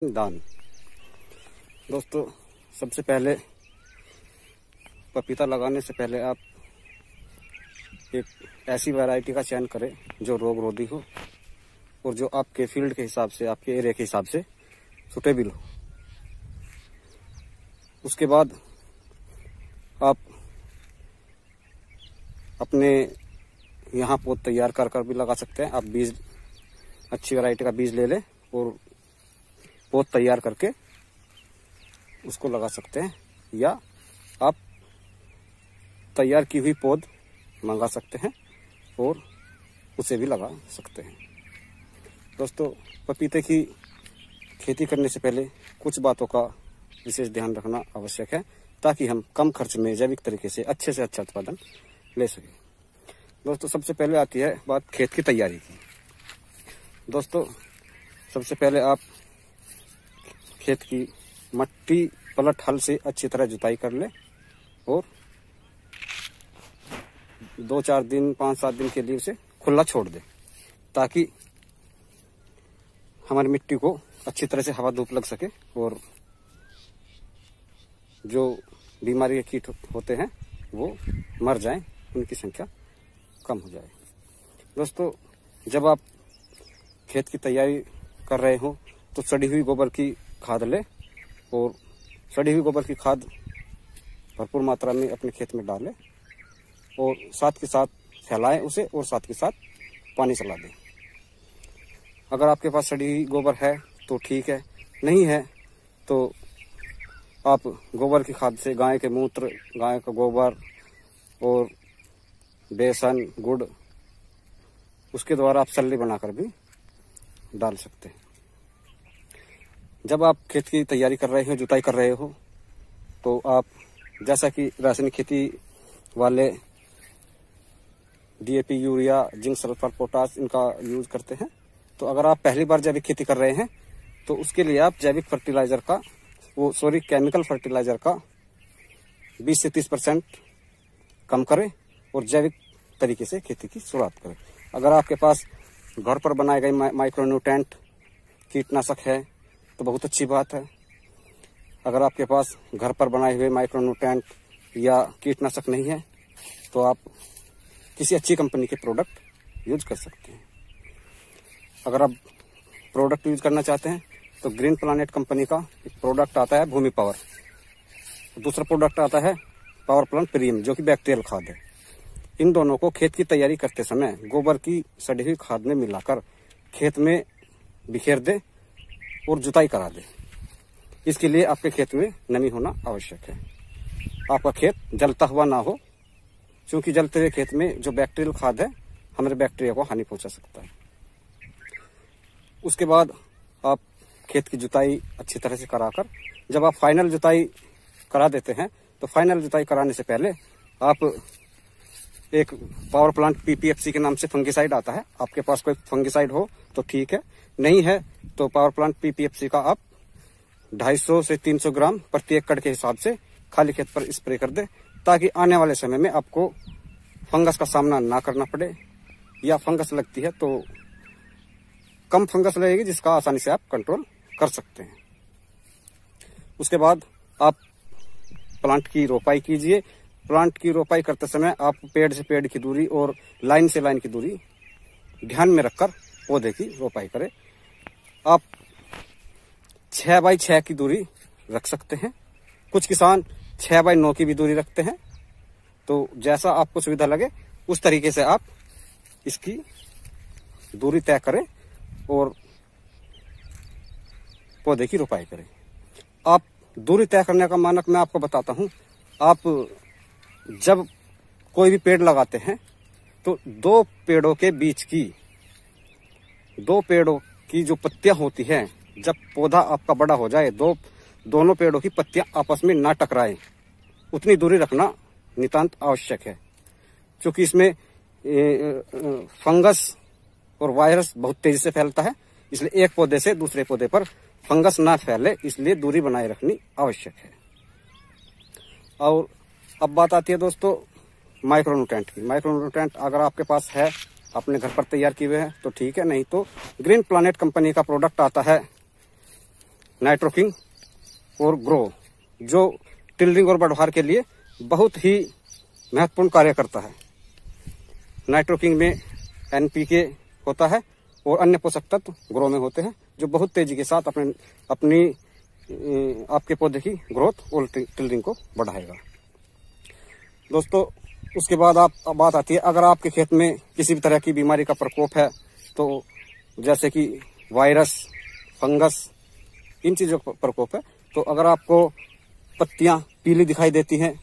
दान। दोस्तों, सबसे पहले पपीता लगाने से पहले आप एक ऐसी वैरायटी का चयन करें जो रोग रोधी हो और जो आपके फील्ड के हिसाब से, आपके एरिया के हिसाब से सुटेबल हो। उसके बाद आप अपने यहाँ पौध तैयार कर भी लगा सकते हैं। आप बीज, अच्छी वैरायटी का बीज ले लें और पौध तैयार करके उसको लगा सकते हैं, या आप तैयार की हुई पौध मंगा सकते हैं और उसे भी लगा सकते हैं। दोस्तों, पपीते की खेती करने से पहले कुछ बातों का विशेष ध्यान रखना आवश्यक है ताकि हम कम खर्च में जैविक तरीके से अच्छे उत्पादन ले सकें। दोस्तों, सबसे पहले आती है बात खेत की तैयारी की। दोस्तों, सबसे पहले आप खेत की मट्टी पलट हल से अच्छी तरह जुताई कर ले और 2-4 दिन, 5-7 दिन के लिए उसे खुला छोड़ दे ताकि हमारी मिट्टी को अच्छी तरह से हवा धूप लग सके और जो बीमारी के कीट होते हैं वो मर जाएं, उनकी संख्या कम हो जाए। दोस्तों, जब आप खेत की तैयारी कर रहे हो तो सड़ी हुई गोबर की खाद ले और सड़ी हुई गोबर की खाद भरपूर मात्रा में अपने खेत में डालें और साथ के साथ फैलाएं उसे और साथ के साथ पानी चला दें। अगर आपके पास सड़ी हुई गोबर है तो ठीक है, नहीं है तो आप गोबर की खाद से गाय के मूत्र, गाय का गोबर और बेसन, गुड़, उसके द्वारा आप सल्ली बनाकर भी डाल सकते हैं। जब आप खेत की तैयारी कर रहे हो, जुताई कर रहे हो, तो आप जैसा कि रासायनिक खेती वाले DAP, urea, zinc, sulphur, potash इनका यूज करते हैं, तो अगर आप पहली बार जैविक खेती कर रहे हैं तो उसके लिए आप जैविक फर्टिलाइजर का केमिकल फर्टिलाइजर का 20 से 30% कम करें और जैविक तरीके से खेती की शुरुआत करें। अगर आपके पास घर पर बनाए गए माइक्रोन्यूट्रेंट कीटनाशक है तो बहुत अच्छी बात है। अगर आपके पास घर पर बनाए हुए माइक्रोन्यूट्रेंट या कीटनाशक नहीं है तो आप किसी अच्छी कंपनी के प्रोडक्ट यूज कर सकते हैं। अगर आप प्रोडक्ट यूज करना चाहते हैं तो ग्रीन प्लानेट कंपनी का एक प्रोडक्ट आता है भूमि पावर, दूसरा प्रोडक्ट आता है पावर प्लांट प्रीमियम जो कि बैक्टीरियल खाद है। इन दोनों को खेत की तैयारी करते समय गोबर की सड़ी हुई खाद में मिलाकर खेत में बिखेर दे और जुताई करा दे। इसके लिए आपके खेत में नमी होना आवश्यक है। आपका खेत जलता हुआ ना हो, क्योंकि जलते हुए खेत में जो बैक्टीरियल खाद है हमारे बैक्टीरिया को हानि पहुंचा सकता है। उसके बाद आप खेत की जुताई अच्छी तरह से कराकर जब आप फाइनल जुताई करा देते हैं तो फाइनल जुताई कराने से पहले आप एक पावर प्लांट PPFC के नाम से फंगिसाइड आता है। आपके पास कोई फंगिसाइड हो तो ठीक है, नहीं है तो पावर प्लांट PPFC का आप 250 से 300 ग्राम प्रति एकड़ के हिसाब से खाली खेत पर स्प्रे कर दे ताकि आने वाले समय में आपको फंगस का सामना ना करना पड़े, या फंगस लगती है तो कम फंगस लगेगी जिसका आसानी से आप कंट्रोल कर सकते हैं। उसके बाद आप प्लांट की रोपाई कीजिए। प्लांट की रोपाई करते समय आप पेड़ से पेड़ की दूरी और लाइन से लाइन की दूरी ध्यान में रखकर पौधे की रोपाई करें। आप 6x6 की दूरी रख सकते हैं। कुछ किसान 6x9 की भी दूरी रखते हैं, तो जैसा आपको सुविधा लगे उस तरीके से आप इसकी दूरी तय करें और पौधे की रोपाई करें। आप दूरी तय करने का मानक मैं आपको बताता हूं। आप जब कोई भी पेड़ लगाते हैं तो दो पेड़ों की जो पत्तियां होती हैं, जब पौधा आपका बड़ा हो जाए, दोनों पेड़ों की पत्तियां आपस में ना टकराएं, उतनी दूरी रखना नितांत आवश्यक है, क्योंकि इसमें फंगस और वायरस बहुत तेजी से फैलता है। इसलिए एक पौधे से दूसरे पौधे पर फंगस ना फैले, इसलिए दूरी बनाए रखनी आवश्यक है। और अब बात आती है दोस्तों माइक्रोन्यूट्रेंट की। माइक्रोन्यूट्रेंट अगर आपके पास है, अपने घर पर तैयार किए हुए हैं तो ठीक है, नहीं तो ग्रीन प्लानेट कंपनी का प्रोडक्ट आता है नाइट्रोकिंग और ग्रो, जो टिलरिंग और बढ़वार के लिए बहुत ही महत्वपूर्ण कार्य करता है। नाइट्रोकिंग में NPK होता है और अन्य पोषक तत्व ग्रो में होते हैं, जो बहुत तेजी के साथ अपनी आपके पौधे की ग्रोथ और टिलरिंग को बढ़ाएगा। दोस्तों, उसके बाद बात आती है, अगर आपके खेत में किसी भी तरह की बीमारी का प्रकोप है, तो जैसे कि वायरस, फंगस, इन चीजों का प्रकोप है, तो अगर आपको पत्तियां पीली दिखाई देती हैं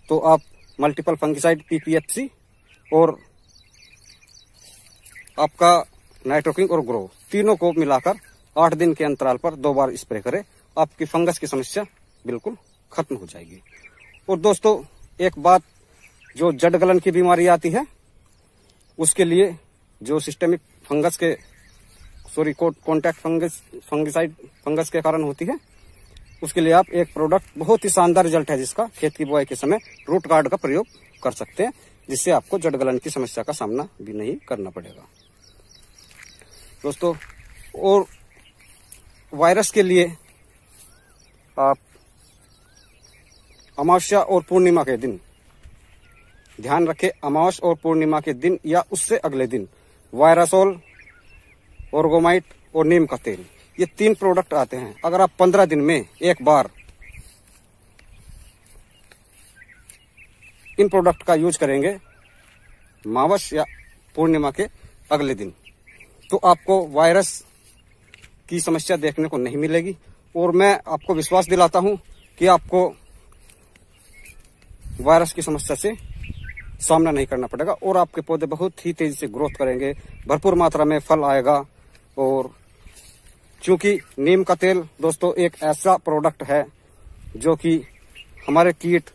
तो आप मल्टीपल फंगिसाइड PPFC और आपका नाइट्रोकिंग और ग्रो तीनों को मिलाकर 8 दिन के अंतराल पर 2 बार स्प्रे करें। आपकी फंगस की समस्या बिल्कुल खत्म हो जाएगी। और दोस्तों, एक बात, जो जड़ गलन की बीमारी आती है, उसके लिए जो सिस्टेमिक फंगस के कॉन्टैक्ट फंगिसाइड फंगस के कारण होती है, उसके लिए आप एक प्रोडक्ट, बहुत ही शानदार रिजल्ट है जिसका, खेत की बुआई के समय रूट गार्ड का प्रयोग कर सकते हैं, जिससे आपको जड़ गलन की समस्या का सामना भी नहीं करना पड़ेगा। दोस्तों, और वायरस के लिए आप अमावस्या और पूर्णिमा के दिन, ध्यान रखें, अमावस्या और पूर्णिमा के दिन या उससे अगले दिन वायरासोल, ऑर्गोमाइट और नीम का तेल, ये 3 प्रोडक्ट आते हैं। अगर आप 15 दिन में एक बार इन प्रोडक्ट का यूज करेंगे, अमावस्या या पूर्णिमा के अगले दिन, तो आपको वायरस की समस्या देखने को नहीं मिलेगी। और मैं आपको विश्वास दिलाता हूं कि आपको वायरस की समस्या से सामना नहीं करना पड़ेगा और आपके पौधे बहुत ही तेजी से ग्रोथ करेंगे, भरपूर मात्रा में फल आएगा। और क्योंकि नीम का तेल दोस्तों एक ऐसा प्रोडक्ट है जो कि हमारे कीट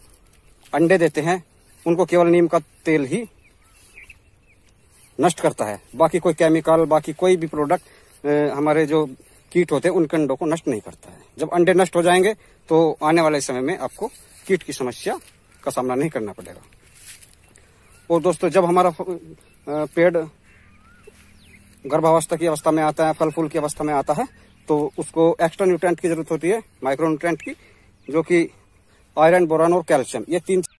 अंडे देते हैं, उनको केवल नीम का तेल ही नष्ट करता है। बाकी कोई केमिकल, बाकी कोई भी प्रोडक्ट हमारे जो कीट होते हैं उनके अंडों को नष्ट नहीं करता है। जब अंडे नष्ट हो जाएंगे तो आने वाले समय में आपको कीट की समस्या का सामना नहीं करना पड़ेगा। और दोस्तों, जब हमारा पेड़ गर्भावस्था की अवस्था में आता है, फल फूल की अवस्था में आता है, तो उसको एक्स्ट्रा न्यूट्रिएंट की जरूरत होती है, माइक्रो न्यूट्रिएंट की, जो कि आयरन, बोरान और कैल्शियम, ये 3